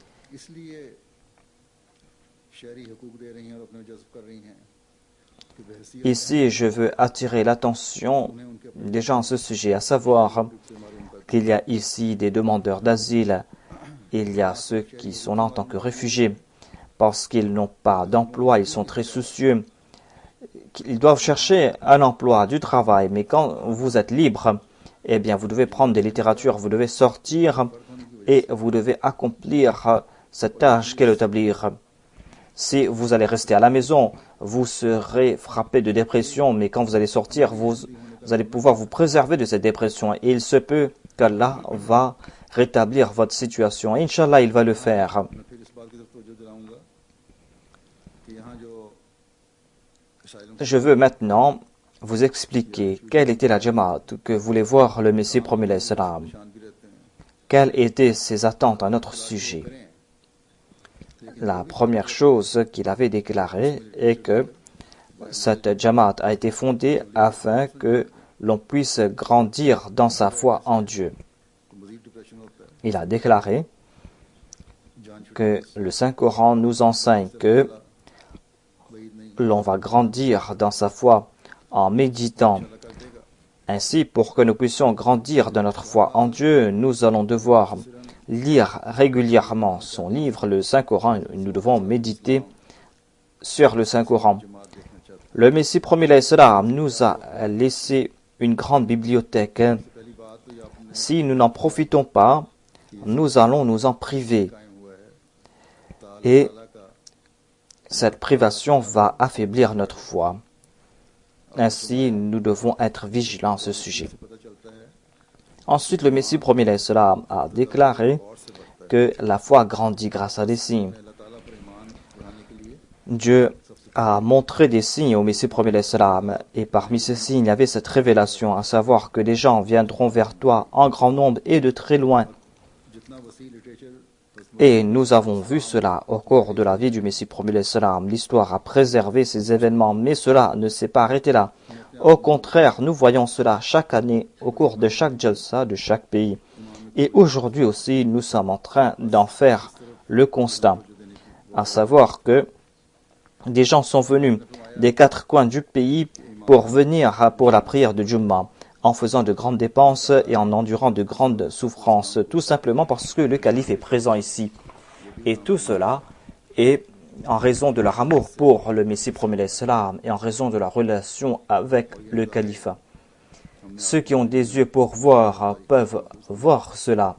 Ici, je veux attirer l'attention des gens à ce sujet, à savoir qu'il y a ici des demandeurs d'asile, il y a ceux qui sont là en tant que réfugiés parce qu'ils n'ont pas d'emploi, ils sont très soucieux, ils doivent chercher un emploi, du travail, mais quand vous êtes libre, eh bien, vous devez prendre des littératures, vous devez sortir et vous devez accomplir cette tâche qu'est le tabligh. Si vous allez rester à la maison, vous serez frappé de dépression, mais quand vous allez sortir, vous allez pouvoir vous préserver de cette dépression. Et il se peut qu'Allah va rétablir votre situation. Inch'Allah, il va le faire. Je veux maintenant vous expliquer quelle était la Jamaat que voulait voir le Messie promis l'Islam. Quelles étaient ses attentes à notre sujet. La première chose qu'il avait déclarée est que cette Jamaat a été fondée afin que l'on puisse grandir dans sa foi en Dieu. Il a déclaré que le Saint-Coran nous enseigne que l'on va grandir dans sa foi en méditant. Ainsi, pour que nous puissions grandir dans notre foi en Dieu, nous allons devoir lire régulièrement son livre, le Saint-Coran. Nous devons méditer sur le Saint-Coran. Le Messie promis l'Islam nous a laissé une grande bibliothèque. Si nous n'en profitons pas, nous allons nous en priver. Et cette privation va affaiblir notre foi. Ainsi, nous devons être vigilants à ce sujet. Ensuite, le Messie promis l'Islam a déclaré que la foi grandit grâce à des signes. Dieu a montré des signes au Messie promis l'Islam, et parmi ces signes, il y avait cette révélation, à savoir que des gens viendront vers toi en grand nombre et de très loin. Et nous avons vu cela au cours de la vie du Messie promis l'Islam. L'histoire a préservé ces événements, mais cela ne s'est pas arrêté là. Au contraire, nous voyons cela chaque année, au cours de chaque jalsa de chaque pays. Et aujourd'hui aussi, nous sommes en train d'en faire le constat, à savoir que des gens sont venus des 4 coins du pays pour venir pour la prière de Jumma, en faisant de grandes dépenses et en endurant de grandes souffrances, tout simplement parce que le calife est présent ici. Et tout cela est en raison de leur amour pour le Messie promis l'Islam et en raison de leur relation avec le califat. Ceux qui ont des yeux pour voir peuvent voir cela.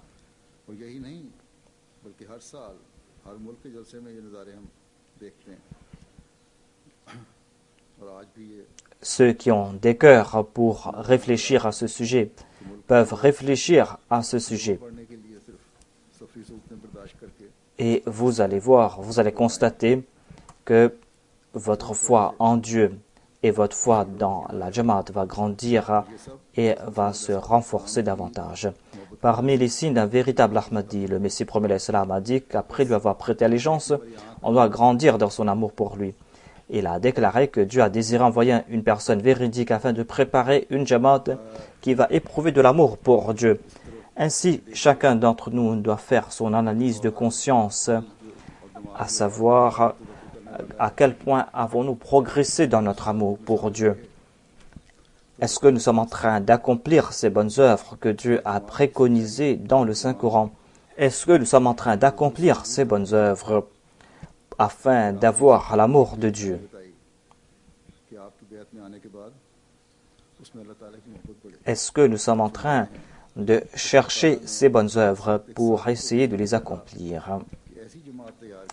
Ceux qui ont des cœurs pour réfléchir à ce sujet peuvent réfléchir à ce sujet. Et vous allez voir, vous allez constater que votre foi en Dieu et votre foi dans la Jamaat va grandir et va se renforcer davantage. Parmi les signes d'un véritable Ahmadi, le Messie promis l'Islam a dit qu'après lui avoir prêté allégeance, on doit grandir dans son amour pour lui. Il a déclaré que Dieu a désiré envoyer une personne véridique afin de préparer une Jamaat qui va éprouver de l'amour pour Dieu. Ainsi, chacun d'entre nous doit faire son analyse de conscience, à savoir à quel point avons-nous progressé dans notre amour pour Dieu. Est-ce que nous sommes en train d'accomplir ces bonnes œuvres que Dieu a préconisées dans le Saint-Coran? Est-ce que nous sommes en train d'accomplir ces bonnes œuvres afin d'avoir l'amour de Dieu? Est-ce que nous sommes en train de chercher ces bonnes œuvres pour essayer de les accomplir?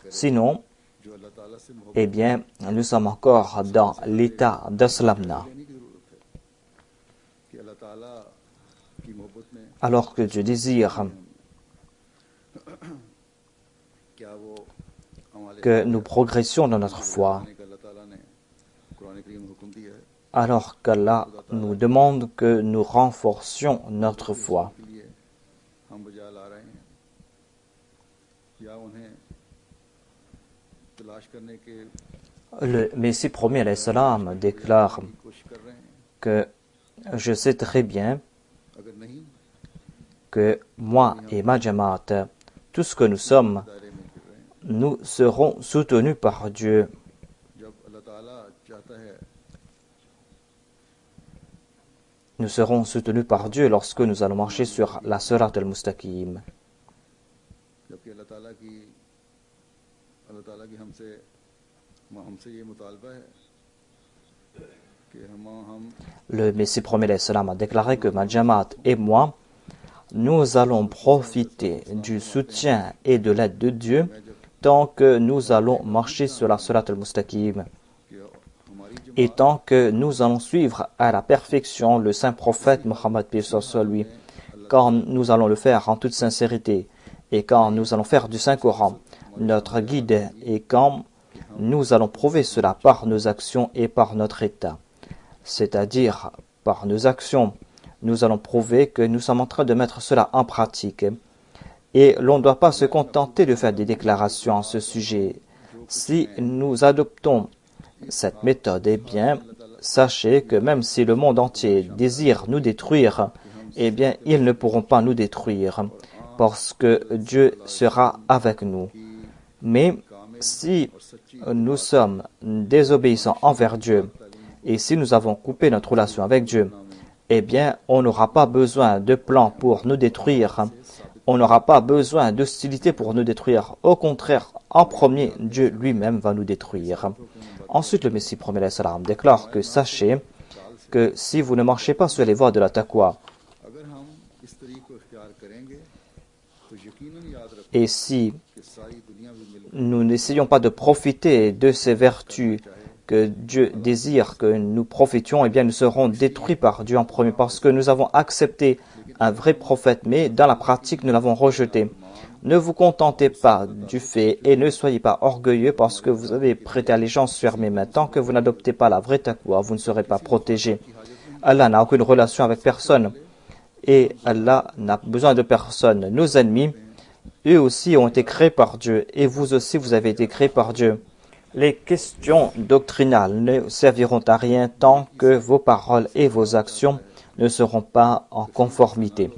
Sinon, eh bien, nous sommes encore dans l'état d'Aslamna. Alors que Dieu désire que nous progressions dans notre foi, alors qu'Allah nous demande que nous renforcions notre foi. Le Messie promis alayhi salam déclare que je sais très bien que moi et ma Jamaat, tout ce que nous sommes, nous serons soutenus par Dieu. nous serons soutenus par Dieu lorsque nous allons marcher sur la Sirat al-Mustaqim. जबकि अल्लाह ताला की हमसे ये मुतालबा है कि हम Le Messie promet l'Islam a déclaré que ma Jamaat et moi, nous allons profiter du soutien et de l'aide de Dieu tant que nous allons marcher sur la Sirat al-Mustaqim et tant que nous allons suivre à la perfection le saint prophète Mohammed sur lui, quand nous allons le faire en toute sincérité et quand nous allons faire du Saint-Coran notre guide et quand nous allons prouver cela par nos actions et par notre état. C'est-à-dire, par nos actions, nous allons prouver que nous sommes en train de mettre cela en pratique. Et l'on ne doit pas se contenter de faire des déclarations à ce sujet. Si nous adoptons cette méthode, eh bien, sachez que même si le monde entier désire nous détruire, eh bien, ils ne pourront pas nous détruire, parce que Dieu sera avec nous. Mais si nous sommes désobéissants envers Dieu, et si nous avons coupé notre relation avec Dieu, eh bien, on n'aura pas besoin de plans pour nous détruire. On n'aura pas besoin d'hostilité pour nous détruire. Au contraire, en premier, Dieu lui-même va nous détruire. Ensuite, le Messie promet la salam déclare que sachez que si vous ne marchez pas sur les voies de la taqwa, et si nous n'essayons pas de profiter de ces vertus que Dieu désire que nous profitions, eh bien nous serons détruits par Dieu en premier parce que nous avons accepté un vrai prophète, mais dans la pratique nous l'avons rejeté. Ne vous contentez pas du fait et ne soyez pas orgueilleux parce que vous avez prêté allégeance sur mes mains. Tant que vous n'adoptez pas la vraie taqwa, vous ne serez pas protégé. Allah n'a aucune relation avec personne et Allah n'a besoin de personne. Nos ennemis, eux aussi ont été créés par Dieu et vous aussi vous avez été créés par Dieu. Les questions doctrinales ne serviront à rien tant que vos paroles et vos actions ne seront pas en conformité.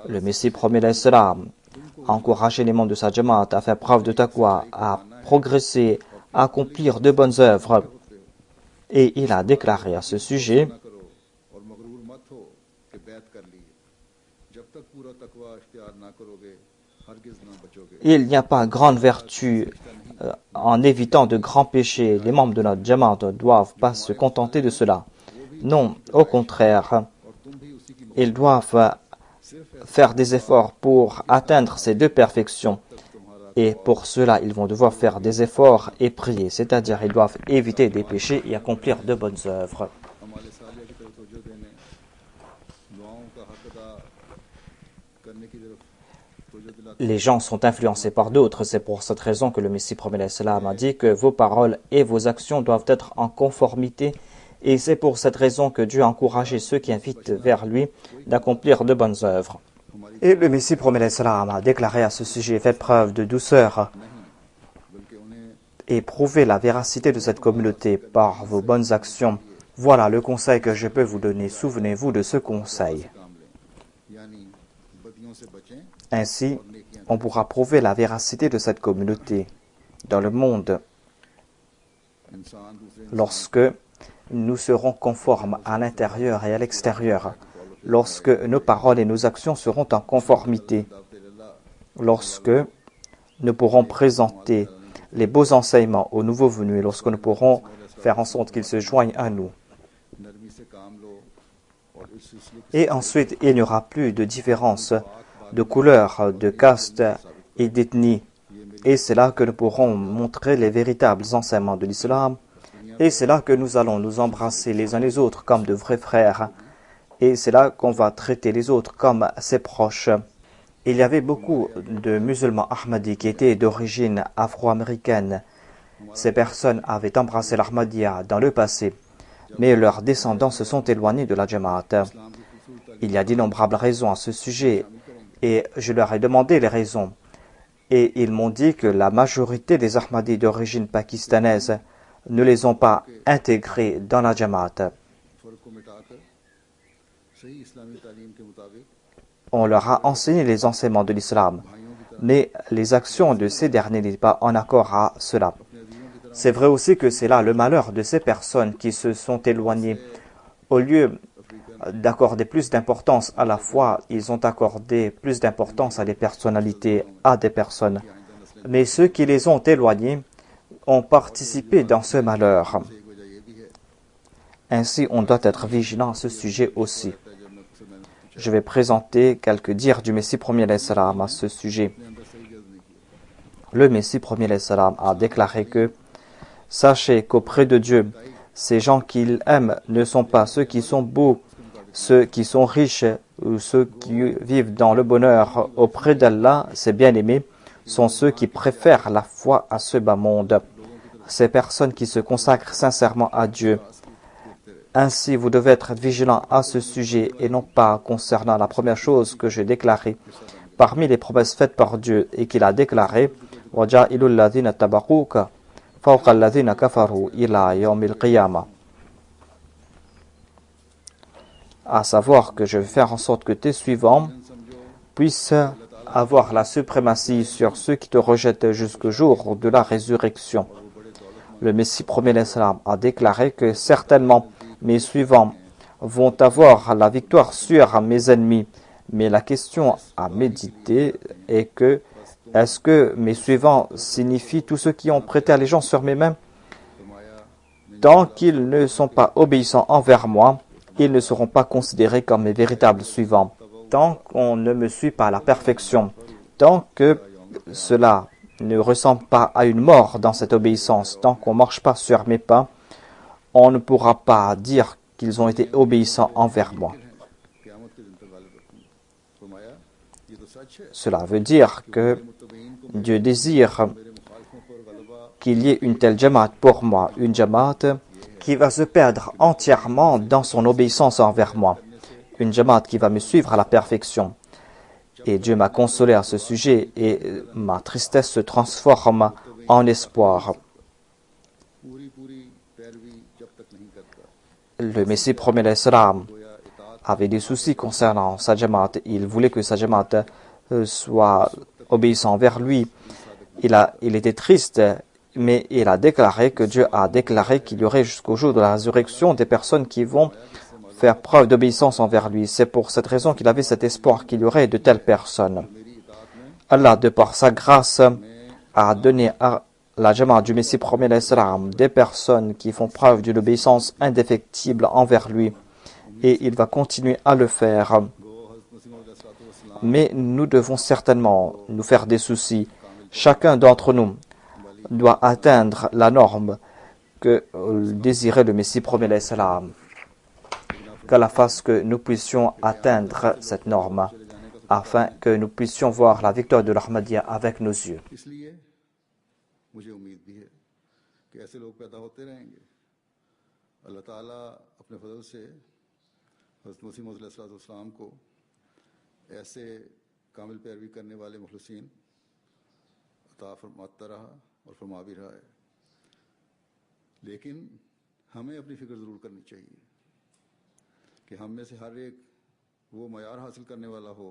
Le Messie promet l'Islam a encouragé les membres de sa Jamaat à faire preuve de taqwa, à progresser, à accomplir de bonnes œuvres. Et il a déclaré à ce sujet: il n'y a pas grande vertu en évitant de grands péchés. Les membres de notre Jamaat ne doivent pas se contenter de cela. Non, au contraire, ils doivent faire des efforts pour atteindre ces deux perfections. Et pour cela, ils vont devoir faire des efforts et prier. C'est-à-dire, ils doivent éviter des péchés et accomplir de bonnes œuvres. Les gens sont influencés par d'autres. C'est pour cette raison que le Messie promet l'Islam a dit que vos paroles et vos actions doivent être en conformité. Et c'est pour cette raison que Dieu a encouragé ceux qui invitent vers lui d'accomplir de bonnes œuvres. Et le Messie promet l'Islam a déclaré à ce sujet: faites preuve de douceur et prouvez la véracité de cette communauté par vos bonnes actions. Voilà le conseil que je peux vous donner. Souvenez-vous de ce conseil. Ainsi, on pourra prouver la véracité de cette communauté dans le monde lorsque nous serons conformes à l'intérieur et à l'extérieur, lorsque nos paroles et nos actions seront en conformité, lorsque nous pourrons présenter les beaux enseignements aux nouveaux venus, lorsque nous pourrons faire en sorte qu'ils se joignent à nous. Et ensuite, il n'y aura plus de différence de couleur, de caste et d'ethnie. Et c'est là que nous pourrons montrer les véritables enseignements de l'islam. Et c'est là que nous allons nous embrasser les uns les autres comme de vrais frères. Et c'est là qu'on va traiter les autres comme ses proches. Il y avait beaucoup de musulmans ahmadis qui étaient d'origine afro-américaine. Ces personnes avaient embrassé l'Ahmadiyya dans le passé, mais leurs descendants se sont éloignés de la Jamaat. Il y a d'innombrables raisons à ce sujet, et je leur ai demandé les raisons. Et ils m'ont dit que la majorité des Ahmadis d'origine pakistanaise ne les ont pas intégrés dans la Jamaat. On leur a enseigné les enseignements de l'islam, mais les actions de ces derniers n'étaient pas en accord à cela. C'est vrai aussi que c'est là le malheur de ces personnes qui se sont éloignées. Au lieu d'accorder plus d'importance à la foi, ils ont accordé plus d'importance à des personnalités, à des personnes. Mais ceux qui les ont éloignés ont participé dans ce malheur. Ainsi, on doit être vigilant à ce sujet aussi. Je vais présenter quelques dires du Messie premier à ce sujet. Le Messie premier a déclaré que « Sachez qu'auprès de Dieu, ces gens qu'il aime ne sont pas ceux qui sont beaux, ceux qui sont riches ou ceux qui vivent dans le bonheur. Auprès d'Allah, ses bien-aimés sont ceux qui préfèrent la foi à ce bas monde. Ces personnes qui se consacrent sincèrement à Dieu. Ainsi, vous devez être vigilant à ce sujet et non pas concernant la première chose que j'ai déclarée parmi les promesses faites par Dieu et qu'il a déclaré وَجَعِلُ الَّذِينَ تَبَعُوكَ فَوْقَ الَّذِينَ كَفَرُوا إِلَى يَوْمِ الْقِيَامَةِ. À savoir que je vais faire en sorte que tes suivants puissent avoir la suprématie sur ceux qui te rejettent jusqu'au jour de la résurrection. Le Messie premier a déclaré que certainement mes suivants vont avoir la victoire sur mes ennemis. Mais la question à méditer est que est-ce que mes suivants signifient tous ceux qui ont prêté allégeance sur mes mains? Tant qu'ils ne sont pas obéissants envers moi, ils ne seront pas considérés comme mes véritables suivants. Tant qu'on ne me suit pas à la perfection, tant que cela ne ressemble pas à une mort dans cette obéissance, tant qu'on ne marche pas sur mes pas, on ne pourra pas dire qu'ils ont été obéissants envers moi. Cela veut dire que Dieu désire qu'il y ait une telle jamaat pour moi, une jamaat qui va se perdre entièrement dans son obéissance envers moi, une jamaat qui va me suivre à la perfection. Et Dieu m'a consolé à ce sujet et ma tristesse se transforme en espoir. Le Messie premier avait des soucis concernant sa jamaat. Il voulait que sa jamaat soit obéissant envers lui. Il était triste, mais il a déclaré que Dieu a déclaré qu'il y aurait jusqu'au jour de la résurrection des personnes qui vont faire preuve d'obéissance envers lui. C'est pour cette raison qu'il avait cet espoir qu'il y aurait de telles personnes. Allah, de par sa grâce, a donné à la Jamaat du Messie premier des personnes qui font preuve d'une obéissance indéfectible envers lui. Et il va continuer à le faire. Mais nous devons certainement nous faire des soucis. Chacun d'entre nous doit atteindre la norme que désirait le Messie premier qu'Allah fasse que nous puissions atteindre cette norme afin que nous puissions voir la victoire de l'Ahmadiyya avec nos yeux. कि हम में से हर एक वो मयार हासिल करने वाला हो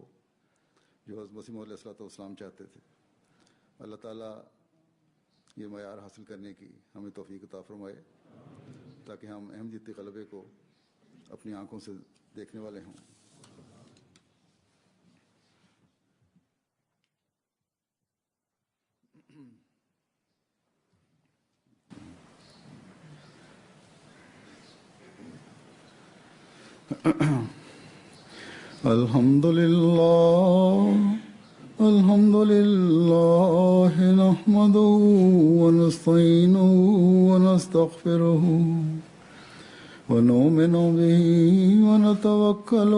जो हज़रत मसीह मौद अलैहिस्सलाम चाहते थे। अल्लाह ताला ये मयार हासिल करने की हमें तौफीक अता फरमाए ताकि हम अहमदियत ग़लबे को अपनी आंखों से देखने वाले हों। الحمد لله نحمده ونستعينه ونستغفره ونؤمن به ونتوكل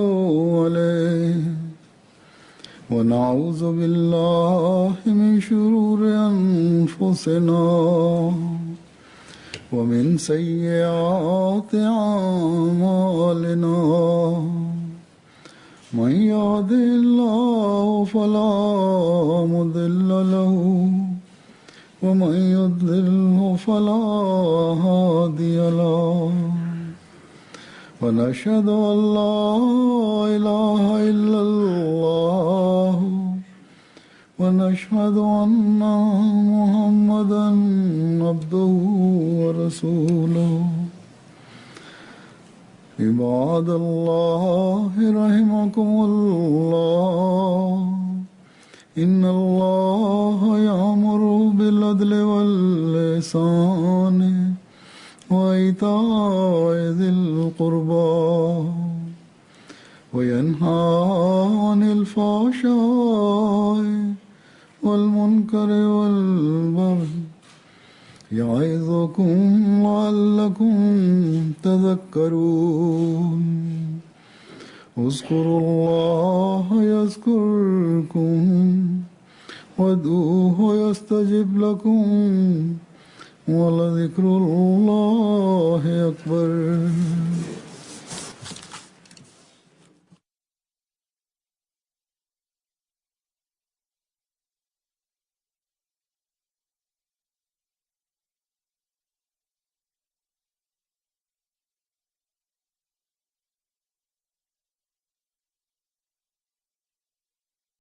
عليه ونعوذ بالله من شرور أنفسنا ومن سيئات أعمالنا من يهده الله فلا مضل له ومن يضلله فلا هادي له ونشهد أن لا إله إلا الله ونشهد أن محمدا عبده ورسوله عباد الله رحمكم الله إن الله يأمر بالعدل والإحسان وإيتاء ذي القربى وينهى عن الفحشاء والمنكر والبغي يعظكم لعلكم تذكرون اذكروا الله يذكركم وادعوه يستجب لكم ولذكر الله أكبر